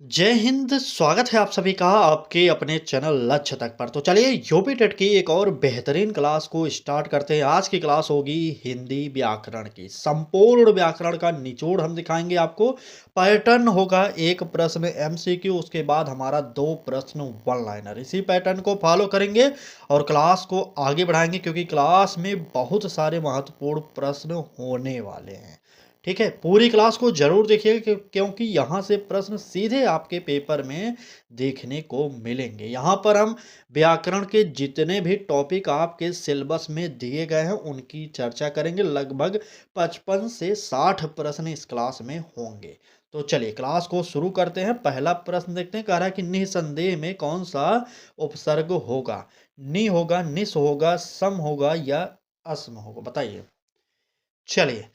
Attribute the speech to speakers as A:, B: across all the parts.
A: जय हिंद। स्वागत है आप सभी का आपके अपने चैनल लक्ष्य तक पर। तो चलिए यूपी टेट की एक और बेहतरीन क्लास को स्टार्ट करते हैं। आज की क्लास होगी हिंदी व्याकरण की। संपूर्ण व्याकरण का निचोड़ हम दिखाएंगे आपको। पैटर्न होगा एक प्रश्न एमसीक्यू, उसके बाद हमारा दो प्रश्न वन लाइनर। इसी पैटर्न को फॉलो करेंगे और क्लास को आगे बढ़ाएंगे, क्योंकि क्लास में बहुत सारे महत्वपूर्ण प्रश्न होने वाले हैं। ठीक है, पूरी क्लास को जरूर देखिएगा क्योंकि यहाँ से प्रश्न सीधे आपके पेपर में देखने को मिलेंगे। यहाँ पर हम व्याकरण के जितने भी टॉपिक आपके सिलेबस में दिए गए हैं उनकी चर्चा करेंगे। लगभग 55 से 60 प्रश्न इस क्लास में होंगे। तो चलिए क्लास को शुरू करते हैं। पहला प्रश्न देखते हैं। कह रहा है कि निसंदेह में कौन सा उपसर्ग होगा? नि होगा, निस होगा, सम होगा या असम होगा? बताइए। चलिए,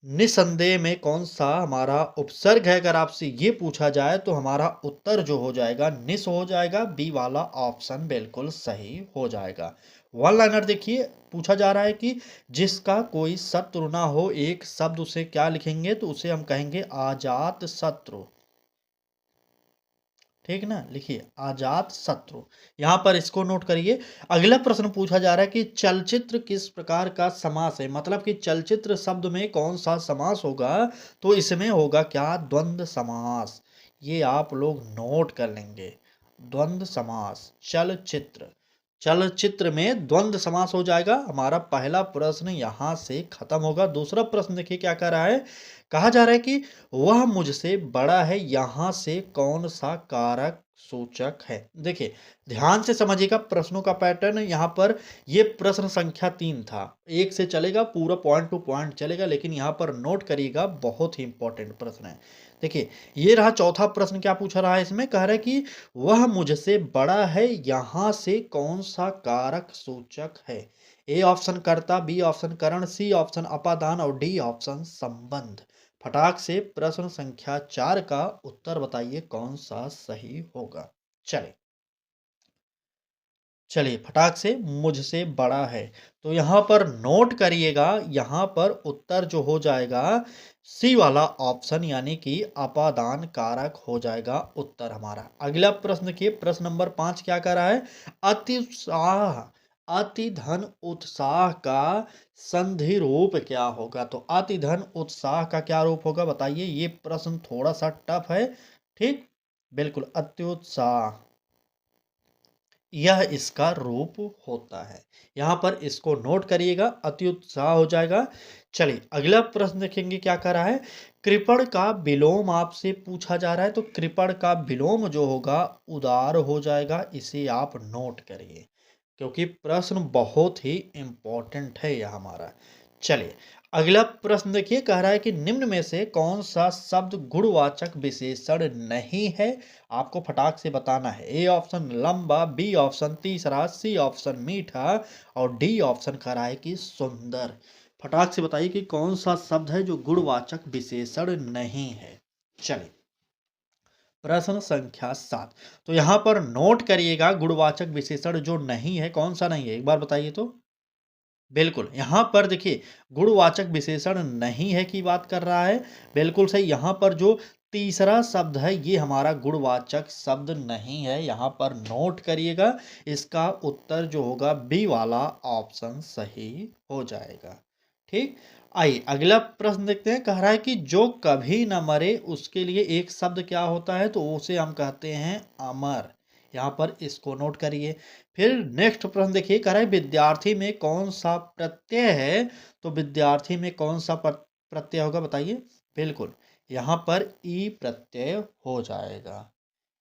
A: निसंदेह में कौन सा हमारा उपसर्ग है? अगर आपसे ये पूछा जाए तो हमारा उत्तर जो हो जाएगा निस हो जाएगा। बी वाला ऑप्शन बिल्कुल सही हो जाएगा। वन लाइनर देखिए, पूछा जा रहा है कि जिसका कोई शत्रु ना हो, एक शब्द उसे क्या लिखेंगे? तो उसे हम कहेंगे आजात शत्रु। ठीक ना, लिखिए आजात शत्रु। यहाँ पर इसको नोट करिए। अगला प्रश्न पूछा जा रहा है कि चलचित्र किस प्रकार का समास है? मतलब कि चलचित्र शब्द में कौन सा समास होगा? तो इसमें होगा क्या? द्वंद्व समास। ये आप लोग नोट कर लेंगे। द्वंद्व समास। चलचित्र, चलचित्र में द्वंद्व समास हो जाएगा। हमारा पहला प्रश्न यहाँ से खत्म होगा। दूसरा प्रश्न देखिए क्या कह रहा है। कहा जा रहा है कि वह मुझसे बड़ा है, यहाँ से कौन सा कारक सूचक है? देखिए ध्यान से समझिएगा प्रश्नों का पैटर्न। यहाँ पर ये प्रश्न संख्या 3 था। एक से चलेगा, पूरा पॉइंट टू पॉइंट चलेगा, लेकिन यहाँ पर नोट करिएगा, बहुत ही इंपॉर्टेंट प्रश्न है। देखिए ये रहा चौथा प्रश्न। क्या पूछा रहा है इसमें? कह रहा है कि वह मुझसे बड़ा है, यहाँ से कौन सा कारक सूचक है? ए ऑप्शन कर्ता, बी ऑप्शन करण, सी ऑप्शन अपादान और डी ऑप्शन संबंध। फटाक से प्रश्न संख्या 4 का उत्तर बताइए कौन सा सही होगा। चलिए चलिए फटाक से, मुझसे बड़ा है। तो यहाँ पर नोट करिएगा, यहाँ पर उत्तर जो हो जाएगा सी वाला ऑप्शन, यानी कि अपादान कारक हो जाएगा उत्तर हमारा। अगला प्रश्न के प्रश्न नंबर 5 क्या कर रहा है? अति उत्साह, अति धन उत्साह का संधि रूप क्या होगा? तो अति धन उत्साह का क्या रूप होगा बताइए। ये प्रश्न थोड़ा सा टफ है। ठीक, बिल्कुल अत्युत्साह, यह इसका रूप होता है। यहाँ पर इसको नोट करिएगा, अत्युत्साह हो जाएगा। चलिए अगला प्रश्न देखेंगे क्या कर रहा है। कृपण का विलोम आपसे पूछा जा रहा है। तो कृपण का विलोम जो होगा उदार हो जाएगा। इसे आप नोट करिए, क्योंकि प्रश्न बहुत ही इंपॉर्टेंट है यह हमारा। चलिए अगला प्रश्न देखिए। कह रहा है कि निम्न में से कौन सा शब्द गुणवाचक विशेषण नहीं है? आपको फटाक से बताना है। ए ऑप्शन लंबा, बी ऑप्शन तीसरा, सी ऑप्शन मीठा और डी ऑप्शन कह रहा है कि सुंदर। फटाक से बताइए कि कौन सा शब्द है जो गुणवाचक विशेषण नहीं है। चलिए प्रश्न संख्या 7। तो यहाँ पर नोट करिएगा, गुणवाचक विशेषण जो नहीं है, कौन सा नहीं है एक बार बताइए तो। बिल्कुल, यहाँ पर देखिए गुणवाचक विशेषण नहीं है की बात कर रहा है। बिल्कुल सही। यहाँ पर जो तीसरा शब्द है ये हमारा गुणवाचक शब्द नहीं है। यहाँ पर नोट करिएगा, इसका उत्तर जो होगा बी वाला ऑप्शन सही हो जाएगा। ठीक, आइए अगला प्रश्न देखते हैं। कह रहा है कि जो कभी न मरे उसके लिए एक शब्द क्या होता है? तो उसे हम कहते हैं अमर। यहाँ पर इसको नोट करिए। फिर नेक्स्ट प्रश्न देखिए। कह रहा है विद्यार्थी में कौन सा प्रत्यय है? तो विद्यार्थी में कौन सा प्रत्यय होगा बताइए। बिल्कुल, यहाँ पर ई प्रत्यय हो जाएगा।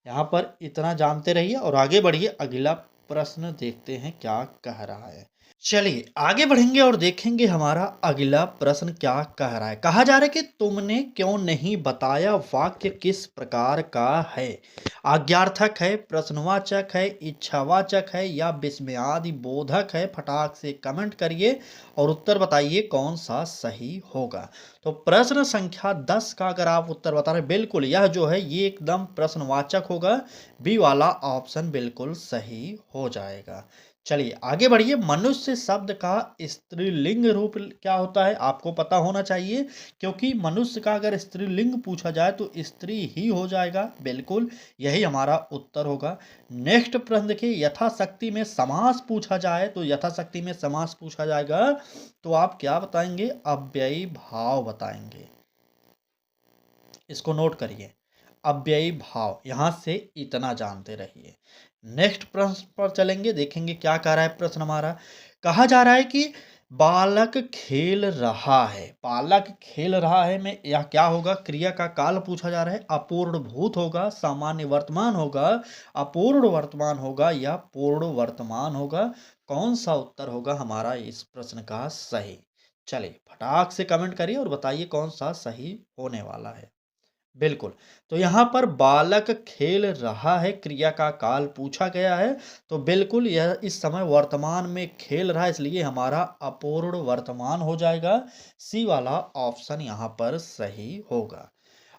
A: यहाँ पर इतना जानते रहिए और आगे बढ़िए। अगला प्रश्न देखते हैं क्या कह रहा है। चलिए आगे बढ़ेंगे और देखेंगे हमारा अगला प्रश्न क्या कह रहा है। कहा जा रहा है कि तुमने क्यों नहीं बताया वाक्य किस प्रकार का है? आज्ञार्थक है, प्रश्नवाचक है, इच्छावाचक है या विस्मयादि बोधक है? फटाक से कमेंट करिए और उत्तर बताइए कौन सा सही होगा। तो प्रश्न संख्या 10 का अगर आप उत्तर बता रहे हैं, बिल्कुल यह जो है ये एकदम प्रश्नवाचक होगा। बी वाला ऑप्शन बिल्कुल सही हो जाएगा। चलिए आगे बढ़िए। मनुष्य शब्द का स्त्रीलिंग रूप क्या होता है आपको पता होना चाहिए, क्योंकि मनुष्य का अगर स्त्रीलिंग पूछा जाए तो स्त्री ही हो जाएगा। बिल्कुल यही हमारा उत्तर होगा। नेक्स्ट प्रश्न देखिए, यथाशक्ति में समास पूछा जाए तो यथाशक्ति में समास पूछा जाएगा तो आप क्या बताएंगे? अव्ययी भाव बताएंगे। इसको नोट करिए, अव्ययी भाव। यहां से इतना जानते रहिए। नेक्स्ट प्रश्न पर चलेंगे, देखेंगे क्या कह रहा है प्रश्न हमारा। कहा जा रहा है कि बालक खेल रहा है। बालक खेल रहा है में यह क्या होगा? क्रिया का काल पूछा जा रहा है। अपूर्ण भूत होगा, सामान्य वर्तमान होगा, अपूर्ण वर्तमान होगा या पूर्ण वर्तमान होगा? कौन सा उत्तर होगा हमारा इस प्रश्न का सही? चलिए फटाक से कमेंट करिए और बताइए कौन सा सही होने वाला है। बिल्कुल। तो यहाँ पर बालक खेल रहा है, क्रिया का काल पूछा गया है, तो बिल्कुल यह इस समय वर्तमान में खेल रहा है, इसलिए हमारा अपूर्ण वर्तमान हो जाएगा। सी वाला ऑप्शन यहाँ पर सही होगा।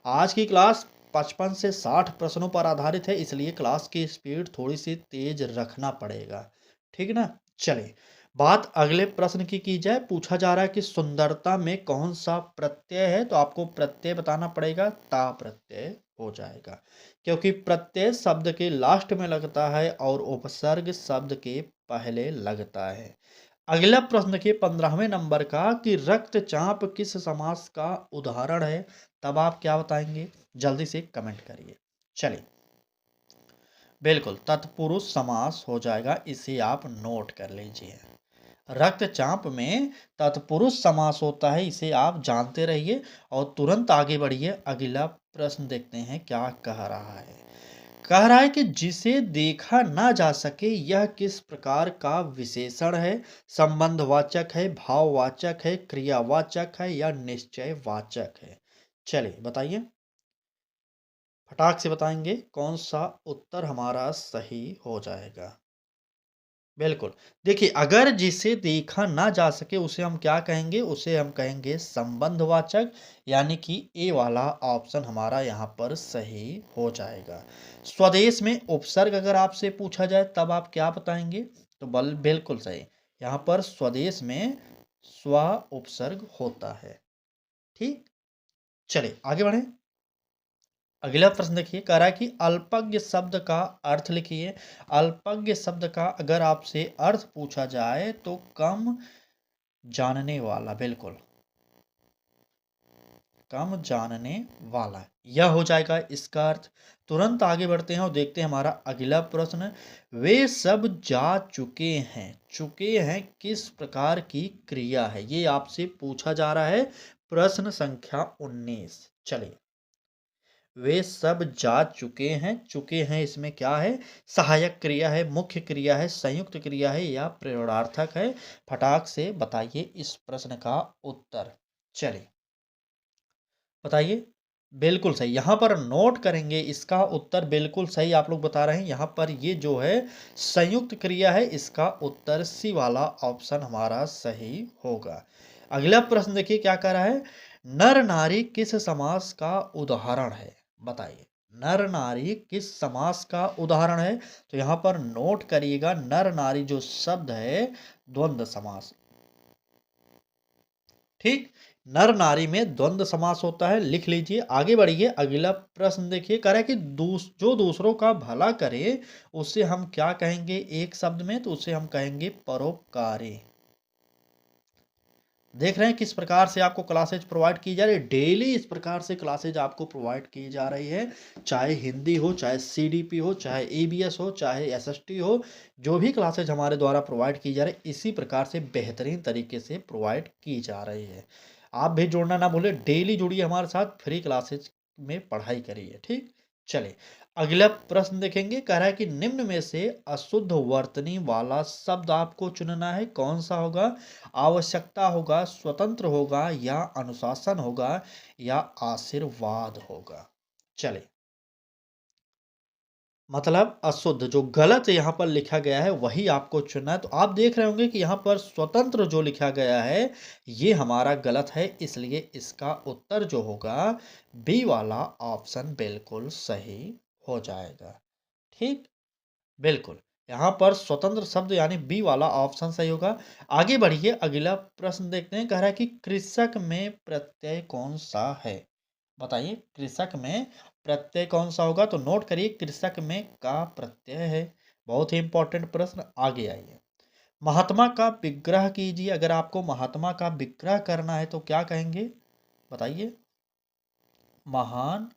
A: आज की क्लास 55 से 60 प्रश्नों पर आधारित है, इसलिए क्लास की स्पीड थोड़ी सी तेज रखना पड़ेगा। ठीक ना? चलिए बात अगले प्रश्न की जाए। पूछा जा रहा है कि सुंदरता में कौन सा प्रत्यय है, तो आपको प्रत्यय बताना पड़ेगा। ता प्रत्यय हो जाएगा, क्योंकि प्रत्यय शब्द के लास्ट में लगता है और उपसर्ग शब्द के पहले लगता है। अगला प्रश्न देखिए 15वें नंबर का, कि रक्तचाप किस समास का उदाहरण है? तब आप क्या बताएंगे? जल्दी से कमेंट करिए। चलिए बिल्कुल तत्पुरुष समास हो जाएगा, इसे आप नोट कर लीजिए। रक्तचाप में तत्पुरुष समास होता है, इसे आप जानते रहिए और तुरंत आगे बढ़िए। अगला प्रश्न देखते हैं क्या कह रहा है। कह रहा है कि जिसे देखा ना जा सके यह किस प्रकार का विशेषण है? संबंधवाचक है, भाववाचक है, क्रियावाचक है या निश्चयवाचक है? चलिए बताइए, फटाक से बताएंगे कौन सा उत्तर हमारा सही हो जाएगा। बिल्कुल। देखिए अगर जिसे देखा ना जा सके उसे हम क्या कहेंगे? उसे हम कहेंगे संबंधवाचक, यानी कि ए वाला ऑप्शन हमारा यहाँ पर सही हो जाएगा। स्वदेश में उपसर्ग अगर आपसे पूछा जाए तब आप क्या बताएंगे? तो बिल्कुल सही। यहाँ पर स्वदेश में स्व उपसर्ग होता है। ठीक, चलिए आगे बढ़े। अगला प्रश्न देखिए, कह रहा है कि अल्पज्ञ शब्द का अर्थ लिखिए। अल्पज्ञ शब्द का अगर आपसे अर्थ पूछा जाए तो कम जानने वाला। बिल्कुल कम जानने वाला, यह हो जाएगा इसका अर्थ। तुरंत आगे बढ़ते हैं और देखते हैं हमारा अगला प्रश्न। वे सब जा चुके हैं किस प्रकार की क्रिया है? ये आपसे पूछा जा रहा है, प्रश्न संख्या 19। चलिए, वे सब जा चुके हैं इसमें क्या है? सहायक क्रिया है, मुख्य क्रिया है, संयुक्त क्रिया है या प्रेरणार्थक है? फटाक से बताइए इस प्रश्न का उत्तर। चलिए बताइए। बिल्कुल सही, यहाँ पर नोट करेंगे इसका उत्तर। बिल्कुल सही आप लोग बता रहे हैं। यहाँ पर ये जो है संयुक्त क्रिया है, इसका उत्तर सी वाला ऑप्शन हमारा सही होगा। अगला प्रश्न देखिए क्या कह रहा है। नर नारी किस समास का उदाहरण है? बताइए, नर नारी किस समास का उदाहरण है? तो यहाँ पर नोट करिएगा, नर नारी जो शब्द है द्वंद्व समास। ठीक, नर नारी में द्वंद्व समास होता है, लिख लीजिए। आगे बढ़िए। अगला प्रश्न देखिए, कह रहा है कि जो दूसरों का भला करे उसे हम क्या कहेंगे एक शब्द में? तो उसे हम कहेंगे परोपकारी। देख रहे हैं किस प्रकार से आपको क्लासेज प्रोवाइड की जा रही है। डेली इस प्रकार से क्लासेज आपको प्रोवाइड की जा रही है, चाहे हिंदी हो, चाहे सीडीपी हो, चाहे ईबीएस हो, चाहे एसएसटी हो। जो भी क्लासेज हमारे द्वारा प्रोवाइड की जा रही है इसी प्रकार से बेहतरीन तरीके से प्रोवाइड की जा रही है। आप भी जुड़ना ना भूलें, डेली जुड़िए हमारे साथ, फ्री क्लासेज में पढ़ाई करिए। ठीक, चलिए अगला प्रश्न देखेंगे। कह रहा है कि निम्न में से अशुद्ध वर्तनी वाला शब्द आपको चुनना है, कौन सा होगा? आवश्यकता होगा, स्वतंत्र होगा या अनुशासन होगा या आशीर्वाद होगा? चलिए, मतलब अशुद्ध जो गलत यहाँ पर लिखा गया है वही आपको चुनना है। तो आप देख रहे होंगे कि यहाँ पर स्वतंत्र जो लिखा गया है ये हमारा गलत है, इसलिए इसका उत्तर जो होगा बी वाला ऑप्शन बिल्कुल सही हो जाएगा। ठीक, बिल्कुल। यहाँ पर स्वतंत्र शब्द यानी बी वाला ऑप्शन सही होगा। आगे बढ़िए, अगला प्रश्न देखते हैं। कह रहा है कि कृषक में प्रत्यय कौन सा है? बताइए, कृषक में प्रत्यय कौन सा होगा? तो नोट करिए, कृषक में का प्रत्यय है। बहुत ही इंपॉर्टेंट प्रश्न। आगे आइए, महात्मा का विग्रह कीजिए। अगर आपको महात्मा का विग्रह करना है तो क्या कहेंगे? बताइए, महान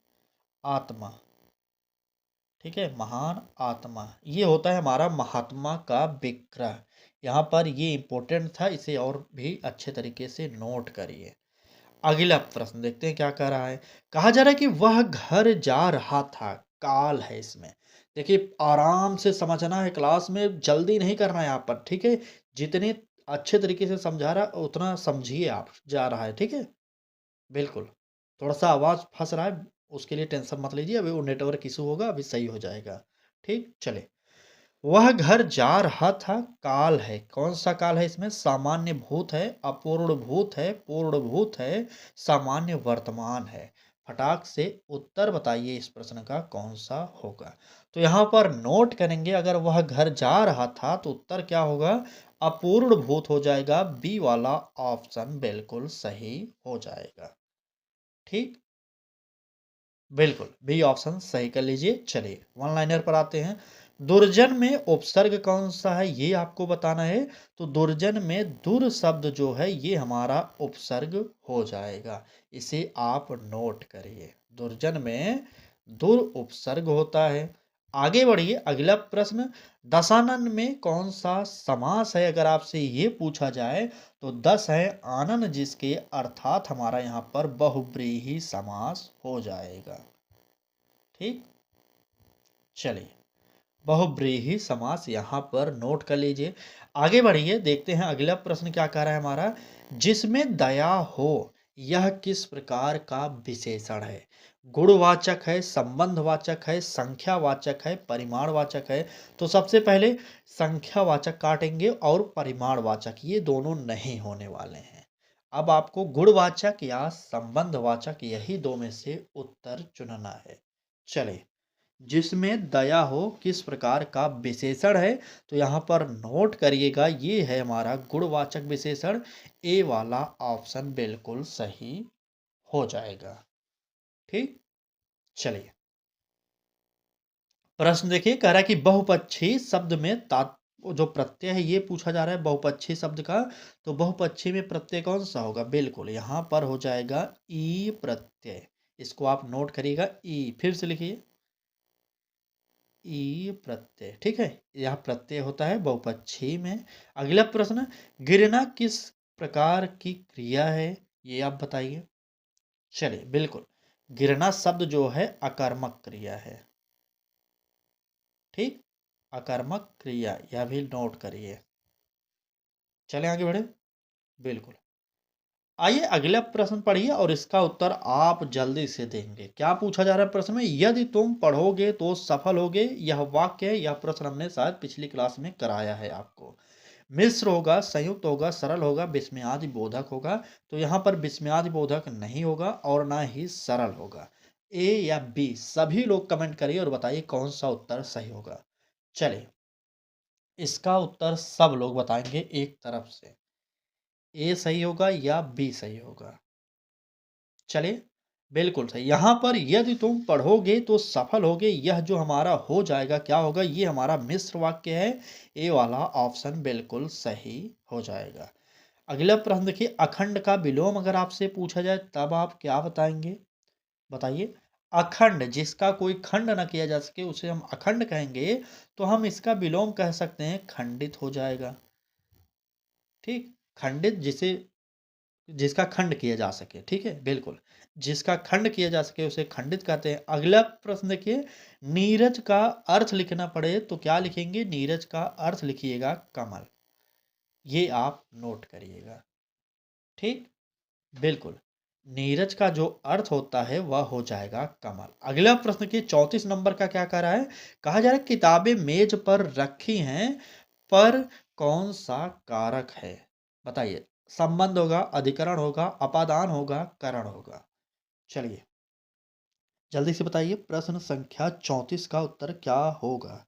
A: आत्मा। ठीक है, महान आत्मा, ये होता है हमारा महात्मा का विग्रह। यहाँ पर ये इंपॉर्टेंट था, इसे और भी अच्छे तरीके से नोट करिए। अगला प्रश्न देखते हैं क्या कह रहा है। कहा जा रहा है कि वह घर जा रहा था, काल है इसमें। देखिए, आराम से समझना है, क्लास में जल्दी नहीं करना है यहाँ पर, ठीक है। जितने अच्छे तरीके से समझा रहा है उतना समझिए आप। जा रहा है, ठीक है, बिल्कुल। थोड़ा सा आवाज फंस रहा है, उसके लिए टेंशन मत लीजिए, अभी वो नेटवर्क इशू होगा, अभी सही हो जाएगा। ठीक, चले। वह घर जा रहा था, काल है। कौन सा काल है इसमें? सामान्य भूत है, अपूर्ण भूत है, पूर्ण भूत है, सामान्य वर्तमान है। फटाक से उत्तर बताइए इस प्रश्न का कौन सा होगा। तो यहाँ पर नोट करेंगे, अगर वह घर जा रहा था तो उत्तर क्या होगा? अपूर्ण भूत हो जाएगा। बी वाला ऑप्शन बिल्कुल सही हो जाएगा। ठीक, बिल्कुल, बी ऑप्शन सही कर लीजिए। चलिए, वन लाइनर पर आते हैं। दुर्जन में उपसर्ग कौन सा है, ये आपको बताना है। तो दुर्जन में दुर शब्द जो है ये हमारा उपसर्ग हो जाएगा। इसे आप नोट करिए, दुर्जन में दुर उपसर्ग होता है। आगे बढ़िए, अगला प्रश्न। दशानन में कौन सा समास है? अगर आपसे ये पूछा जाए तो दस है, आनन जिसके, अर्थात हमारा यहाँ पर बहुव्रीहि समास हो जाएगा। ठीक, चलिए, बहुव्रीहि समास यहाँ पर नोट कर लीजिए। आगे बढ़िए, देखते हैं अगला प्रश्न क्या कह रहा है हमारा। जिसमें दया हो, यह किस प्रकार का विशेषण है? गुणवाचक है, संबंधवाचक है, संख्यावाचक है, परिमाणवाचक है। तो सबसे पहले संख्यावाचक काटेंगे और परिमाणवाचक, ये दोनों नहीं होने वाले हैं। अब आपको गुणवाचक या संबंधवाचक, यही दो में से उत्तर चुनना है। चलिए, जिसमें दया हो किस प्रकार का विशेषण है? तो यहाँ पर नोट करिएगा, ये है हमारा गुणवाचक विशेषण। ए वाला ऑप्शन बिल्कुल सही हो जाएगा। ठीक, चलिए, प्रश्न देखिए। कह रहा है कि बहुपक्षी शब्द में जो प्रत्यय है ये पूछा जा रहा है बहुपक्षी शब्द का। तो बहुपक्षी में प्रत्यय कौन सा होगा? बिल्कुल, यहाँ पर हो जाएगा ई प्रत्यय। इसको आप नोट करिएगा, ई। फिर से लिखिए, ई प्रत्यय। ठीक है, यह प्रत्यय होता है बहुपक्षी में। अगला प्रश्न, गिरना किस प्रकार की क्रिया है? ये आप बताइए। चलिए, बिल्कुल, गिरना शब्द जो है अकर्मक क्रिया है। ठीक, अकर्मक क्रिया, यह भी नोट करिए। चलें आगे बढ़े, बिल्कुल। आइए अगला प्रश्न पढ़िए और इसका उत्तर आप जल्दी से देंगे। क्या पूछा जा रहा है प्रश्न में? यदि तुम पढ़ोगे तो सफल होगे। यह वाक्य, यह प्रश्न हमने शायद पिछली क्लास में कराया है आपको। मिश्र होगा, संयुक्त होगा, सरल होगा, विस्मयादि बोधक होगा। तो यहाँ पर विस्मयादि बोधक नहीं होगा और ना ही सरल होगा। ए या बी, सभी लोग कमेंट करिए और बताइए कौन सा उत्तर सही होगा। चलिए, इसका उत्तर सब लोग बताएंगे एक तरफ से। ए सही होगा या बी सही होगा? चलिए, बिल्कुल सही। यहाँ पर यदि तुम पढ़ोगे तो सफल होगे, यह जो हमारा हो जाएगा क्या होगा? ये हमारा मिश्र वाक्य है। ए वाला ऑप्शन बिल्कुल सही हो जाएगा। अगला प्रश्न देखिए, अखंड का विलोम अगर आपसे पूछा जाए तब आप क्या बताएंगे? बताइए। अखंड, जिसका कोई खंड ना किया जा सके उसे हम अखंड कहेंगे। तो हम इसका विलोम कह सकते हैं खंडित हो जाएगा। ठीक, खंडित, जिसे जिसका खंड किया जा सके। ठीक है, बिल्कुल, जिसका खंड किया जा सके उसे खंडित कहते हैं। अगला प्रश्न देखिए, नीरज का अर्थ लिखना पड़े तो क्या लिखेंगे? नीरज का अर्थ लिखिएगा कमल। ये आप नोट करिएगा। ठीक, बिल्कुल, नीरज का जो अर्थ होता है वह हो जाएगा कमल। अगला प्रश्न के 34 नंबर का क्या कह रहा है? कहा जा रहा है किताबें मेज पर रखी हैं, पर कौन सा कारक है? बताइए। संबंध होगा, अधिकरण होगा, अपादान होगा, करण होगा? चलिए, जल्दी से बताइए, प्रश्न संख्या 34 का उत्तर क्या होगा?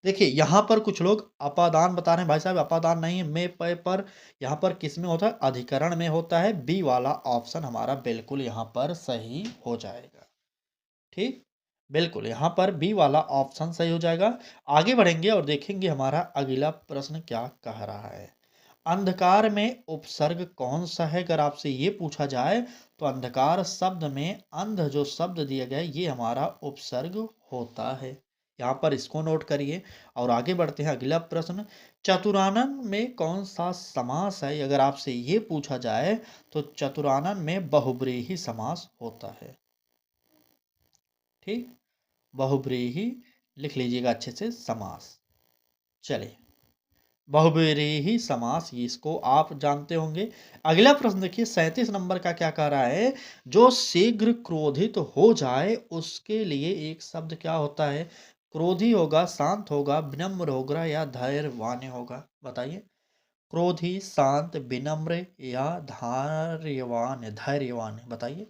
A: देखिए यहाँ पर कुछ लोग अपादान बता रहे हैं, भाई साहब अपादान नहीं है, में पे पर यहाँ पर किस में होता है, अधिकरण में होता है। बी वाला ऑप्शन हमारा बिल्कुल यहाँ पर सही हो जाएगा। ठीक, बिल्कुल यहाँ पर बी वाला ऑप्शन सही हो जाएगा। आगे बढ़ेंगे और देखेंगे हमारा अगला प्रश्न क्या कह रहा है। अंधकार में उपसर्ग कौन सा है, अगर आपसे ये पूछा जाए तो अंधकार शब्द में अंध जो शब्द दिया गया है ये हमारा उपसर्ग होता है। यहाँ पर इसको नोट करिए और आगे बढ़ते हैं अगला प्रश्न। चतुरानन में कौन सा समास है, अगर आपसे ये पूछा जाए तो चतुरानन में बहुब्रीहि समास होता है। ठीक, बहुब्रीहि लिख लीजिएगा अच्छे से समास। चलिए, बहुब्रीहि समास इसको आप जानते होंगे। अगला प्रश्न देखिए 37 नंबर का क्या कह रहा है। जो शीघ्र क्रोधित हो जाए उसके लिए एक शब्द क्या होता है। क्रोधी होगा, शांत होगा, विनम्र होगा या धैर्यवान होगा, बताइए। क्रोधी, शांत, विनम्र या धैर्यवान, धैर्यवान बताइए।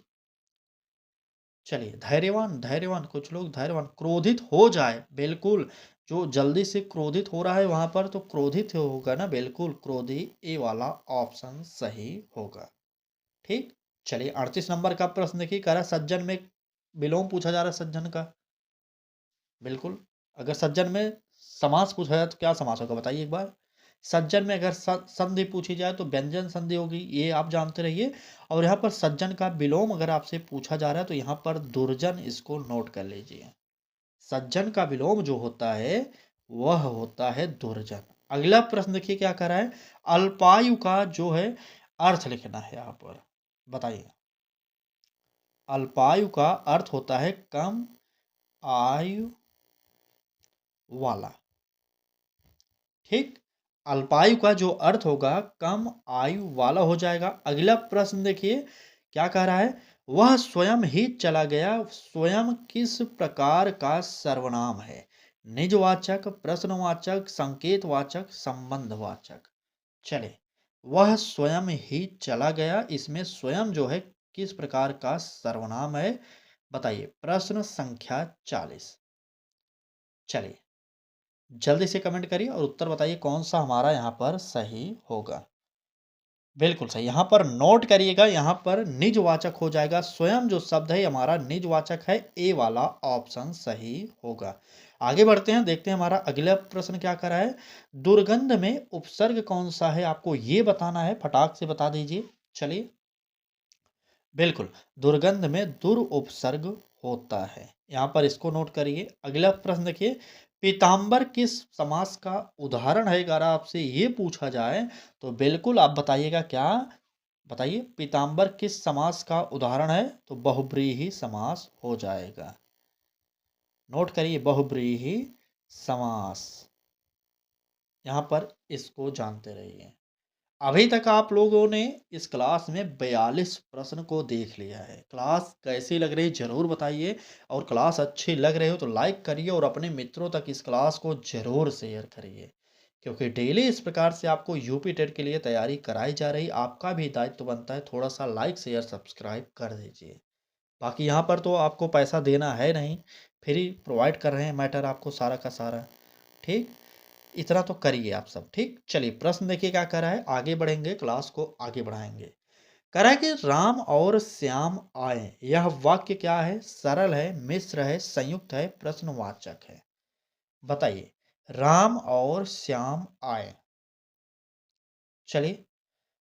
A: चलिए धैर्यवान, धैर्यवान, कुछ लोग धैर्यवान। क्रोधित हो जाए, बिल्कुल जो जल्दी से क्रोधित हो रहा है वहां पर तो क्रोधित होगा ना, बिल्कुल क्रोधी, ए वाला ऑप्शन सही होगा। ठीक, चलिए 38 नंबर का प्रश्न देखिए, कह रहा है सज्जन में विलोम पूछा जा रहा है सज्जन का। बिल्कुल, अगर सज्जन में समास पूछा जाए तो क्या समास होगा बताइए एक बार। सज्जन में अगर संधि पूछी जाए तो व्यंजन संधि होगी, ये आप जानते रहिए। और यहाँ पर सज्जन का विलोम अगर आपसे पूछा जा रहा है तो यहाँ पर दुर्जन, इसको नोट कर लीजिए। सज्जन का विलोम जो होता है वह होता है दुर्जन। अगला प्रश्न देखिए क्या कर रहा है। अल्पायु का जो है अर्थ लिखना है यहाँ पर, बताइए। अल्पायु का अर्थ होता है कम आयु वाला। ठीक, अल्पायु का जो अर्थ होगा कम आयु वाला हो जाएगा। अगला प्रश्न देखिए क्या कह रहा है। वह स्वयं ही चला गया, स्वयं किस प्रकार का सर्वनाम है। निजवाचक, प्रश्नवाचक, संकेतवाचक, संबंधवाचक। चले, वह स्वयं ही चला गया, इसमें स्वयं जो है किस प्रकार का सर्वनाम है, बताइए। प्रश्न संख्या 40। चलिए जल्दी से कमेंट करिए और उत्तर बताइए कौन सा हमारा यहाँ पर सही होगा। बिल्कुल सही, यहाँ पर नोट करिएगा, यहाँ पर निजवाचक हो जाएगा। स्वयं जो शब्द है हमारा निजवाचक है, ए वाला ऑप्शन सही होगा। आगे बढ़ते हैं, देखते हैं हमारा अगला प्रश्न क्या कर रहा है। दुर्गंध में उपसर्ग कौन सा है, आपको ये बताना है, फटाक से बता दीजिए। चलिए, बिल्कुल दुर्गंध में दुर उपसर्ग होता है, यहाँ पर इसको नोट करिए। अगला प्रश्न देखिए, पीताम्बर किस समास का उदाहरण है, अगर आपसे ये पूछा जाए तो बिल्कुल आप बताइएगा क्या, बताइए। पीताम्बर किस समास का उदाहरण है, तो बहुब्रीहि समास हो जाएगा। नोट करिए बहुब्रीहि समास, यहाँ पर इसको जानते रहिए। अभी तक आप लोगों ने इस क्लास में 42 प्रश्न को देख लिया है। क्लास कैसी लग रही जरूर बताइए, और क्लास अच्छी लग रही हो तो लाइक करिए और अपने मित्रों तक इस क्लास को जरूर शेयर करिए, क्योंकि डेली इस प्रकार से आपको यूपी टेट के लिए तैयारी कराई जा रही। आपका भी दायित्व बनता है, थोड़ा सा लाइक शेयर सब्सक्राइब कर दीजिए। बाकी यहाँ पर तो आपको पैसा देना है नहीं, फ्री प्रोवाइड कर रहे हैं मैटर आपको सारा का सारा। ठीक, इतना तो करिए आप सब। ठीक, चलिए प्रश्न देखिए क्या कर रहा है, आगे बढ़ेंगे, क्लास को आगे बढ़ाएंगे। कह रहा है कि राम और श्याम आए, यह वाक्य क्या है, सरल है, मिश्र है, संयुक्त है, प्रश्नवाचक है, बताइए। राम और श्याम आए। चलिए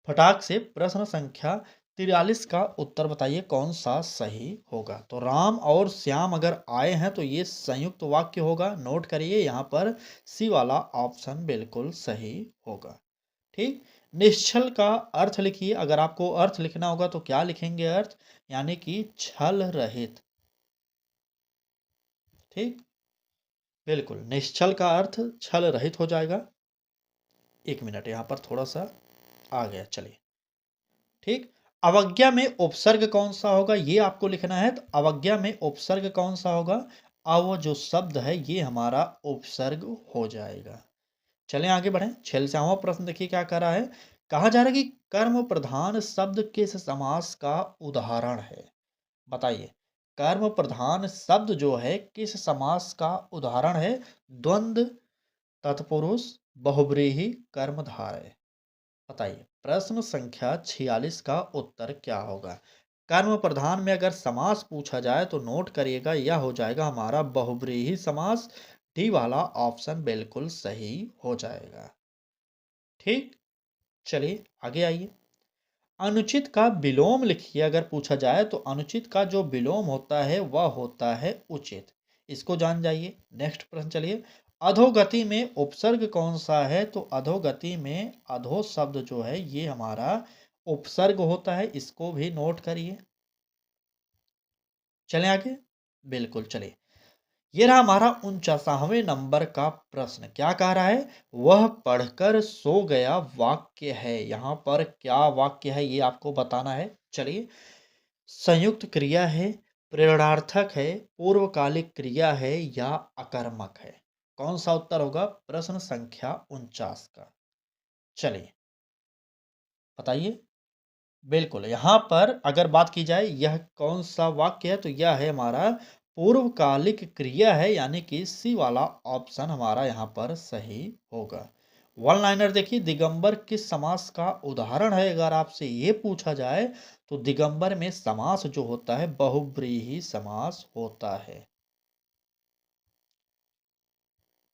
A: फटाक से प्रश्न संख्या 43 का उत्तर बताइए कौन सा सही होगा। तो राम और श्याम अगर आए हैं तो ये संयुक्त वाक्य होगा। नोट करिए यहाँ पर सी वाला ऑप्शन बिल्कुल सही होगा। ठीक, निश्चल का अर्थ लिखिए, अगर आपको अर्थ लिखना होगा तो क्या लिखेंगे अर्थ, यानी कि छल रहित। ठीक, बिल्कुल निश्चल का अर्थ छल रहित हो जाएगा। एक मिनट, यहाँ पर थोड़ा सा आ गया, चलिए। ठीक, अवज्ञा में उपसर्ग कौन सा होगा ये आपको लिखना है। तो अवज्ञा में उपसर्ग कौन सा होगा, अव जो शब्द है ये हमारा उपसर्ग हो जाएगा। चलें आगे बढ़ें, 46वां प्रश्न देखिए क्या कर रहा है। कहा जा रहा है कि कर्म प्रधान शब्द किस समास का उदाहरण है, बताइए। कर्म प्रधान शब्द जो है किस समास का उदाहरण है। द्वंद्व, तत्पुरुष, बहुव्रीहि, कर्मधारय। बताइए प्रश्न संख्या 46 का उत्तर क्या होगा। कर्म प्रधान में अगर समास पूछा जाए तो नोट करिएगा, यह हो जाएगा हमारा बहुव्रीहि समास। डी वाला ऑप्शन बिल्कुल सही हो जाएगा। ठीक, चलिए आगे आइए। अनुचित का विलोम लिखिए अगर पूछा जाए तो अनुचित का जो विलोम होता है वह होता है उचित। इसको जान जाइए। नेक्स्ट प्रश्न चलिए। अधोगति में उपसर्ग कौन सा है, तो अधोगति में अधो शब्द जो है ये हमारा उपसर्ग होता है, इसको भी नोट करिए। चलें आगे। बिल्कुल चलिए। ये रहा हमारा 49वें नंबर का प्रश्न। क्या कह रहा है, वह पढ़कर सो गया वाक्य है। यहाँ पर क्या वाक्य है ये आपको बताना है। चलिए, संयुक्त क्रिया है, प्रेरणार्थक है, पूर्वकालिक क्रिया है या अकर्मक है। कौन सा उत्तर होगा प्रश्न संख्या 49 का। चलिए बताइए। बिल्कुल, यहाँ पर अगर बात की जाए यह कौन सा वाक्य है, तो यह है हमारा पूर्वकालिक क्रिया है, यानी कि सी वाला ऑप्शन हमारा यहाँ पर सही होगा। वन लाइनर देखिए, दिगंबर किस समास का उदाहरण है अगर आपसे ये पूछा जाए तो दिगंबर में समास जो होता है बहुव्रीहि समास होता है।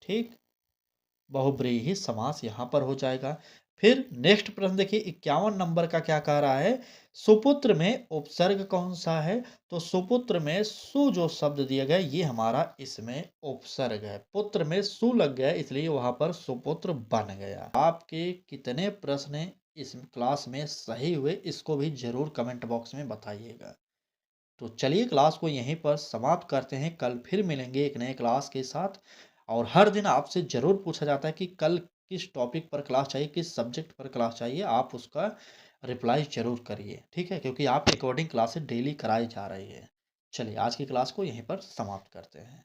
A: ठीक, बहुव्रीहि समास यहाँ पर हो जाएगा। फिर नेक्स्ट प्रश्न देखिए 51 नंबर का क्या कह रहा है, सुपुत्र में उपसर्ग कौन सा है, तो सुपुत्र में सु जो शब्द दिया गया ये हमारा इसमें उपसर्ग है। पुत्र में सु लग गया इसलिए वहां पर सुपुत्र बन गया। आपके कितने प्रश्न इस क्लास में सही हुए इसको भी जरूर कमेंट बॉक्स में बताइएगा। तो चलिए क्लास को यहीं पर समाप्त करते हैं। कल फिर मिलेंगे एक नए क्लास के साथ। और हर दिन आपसे ज़रूर पूछा जाता है कि कल किस टॉपिक पर क्लास चाहिए, किस सब्जेक्ट पर क्लास चाहिए, आप उसका रिप्लाई ज़रूर करिए। ठीक है, क्योंकि आपके अकॉर्डिंग क्लासेस डेली कराई जा रही है। चलिए आज की क्लास को यहीं पर समाप्त करते हैं।